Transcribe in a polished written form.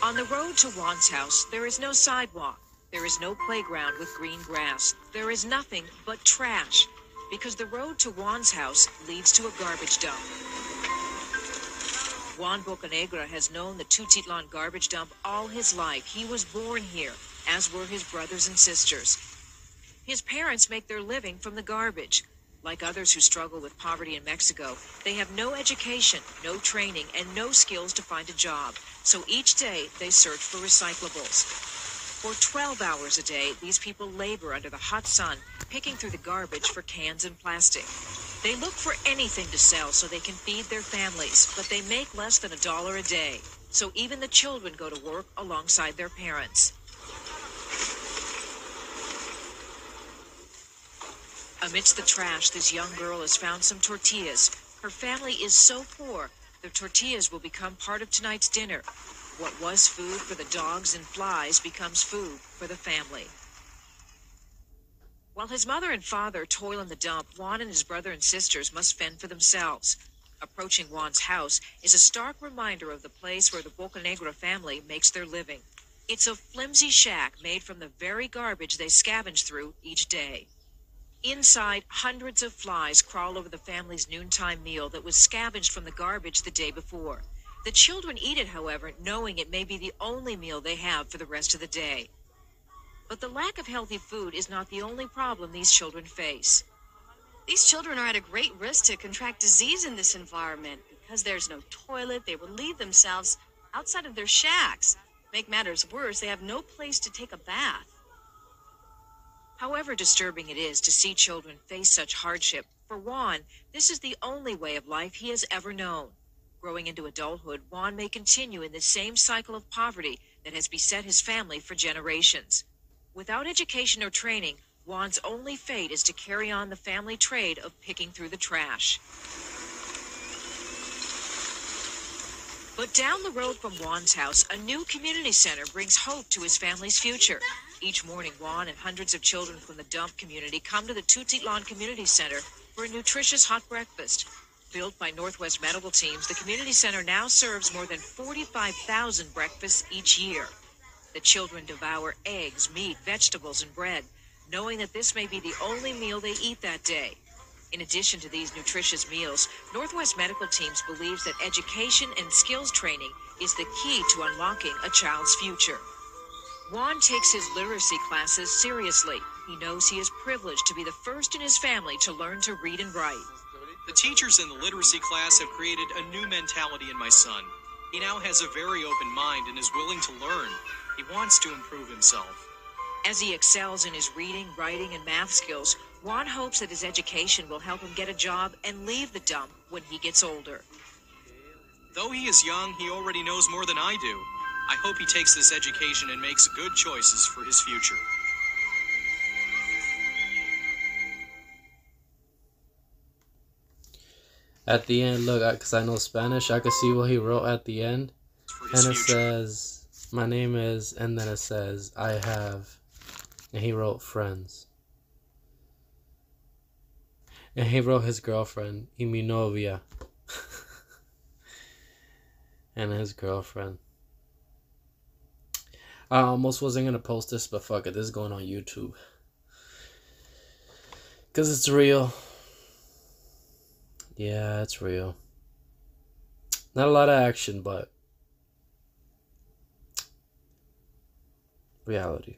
On the road to Juan's house, there is no sidewalk. There is no playground with green grass. There is nothing but trash, because the road to Juan's house leads to a garbage dump. Juan Bocanegra has known the Tutitlán garbage dump all his life. He was born here, as were his brothers and sisters. His parents make their living from the garbage. Like others who struggle with poverty in Mexico, they have no education, no training, and no skills to find a job. So each day, they search for recyclables. For 12 hours a day, these people labor under the hot sun, picking through the garbage for cans and plastic. They look for anything to sell so they can feed their families, but they make less than $1 a day. So even the children go to work alongside their parents. Amidst the trash, this young girl has found some tortillas. Her family is so poor, the tortillas will become part of tonight's dinner. What was food for the dogs and flies becomes food for the family. While his mother and father toil in the dump, Juan and his brother and sisters must fend for themselves. Approaching Juan's house is a stark reminder of the place where the Bocanegra family makes their living. It's a flimsy shack made from the very garbage they scavenge through each day. Inside, hundreds of flies crawl over the family's noontime meal that was scavenged from the garbage the day before. The children eat it, however, knowing it may be the only meal they have for the rest of the day. But the lack of healthy food is not the only problem these children face. These children are at a great risk to contract disease in this environment. Because there's no toilet, they will leave themselves outside of their shacks. Make matters worse, they have no place to take a bath. However disturbing it is to see children face such hardship, for Juan, this is the only way of life he has ever known. Growing into adulthood, Juan may continue in the same cycle of poverty that has beset his family for generations. Without education or training, Juan's only fate is to carry on the family trade of picking through the trash. But down the road from Juan's house, a new community center brings hope to his family's future. Each morning, Juan and hundreds of children from the dump community come to the Tutitlán Community Center for a nutritious hot breakfast. Built by Northwest Medical Teams, the community center now serves more than 45,000 breakfasts each year. The children devour eggs, meat, vegetables, and bread, knowing that this may be the only meal they eat that day. In addition to these nutritious meals, Northwest Medical Teams believes that education and skills training is the key to unlocking a child's future. Juan takes his literacy classes seriously. He knows he is privileged to be the first in his family to learn to read and write. The teachers in the literacy class have created a new mentality in my son. He now has a very open mind and is willing to learn. He wants to improve himself. As he excels in his reading, writing, and math skills, Juan hopes that his education will help him get a job and leave the dump when he gets older. Though he is young, he already knows more than I do. I hope he takes this education and makes good choices for his future. At the end, look, because I know Spanish, I can see what he wrote at the end. And it says, my name is, and then it says, I have, and he wrote friends. And he wrote his girlfriend, y mi novia. And his girlfriend. I almost wasn't going to post this, but fuck it, this is going on YouTube. Because it's real. Yeah, it's real. Not a lot of action, but reality.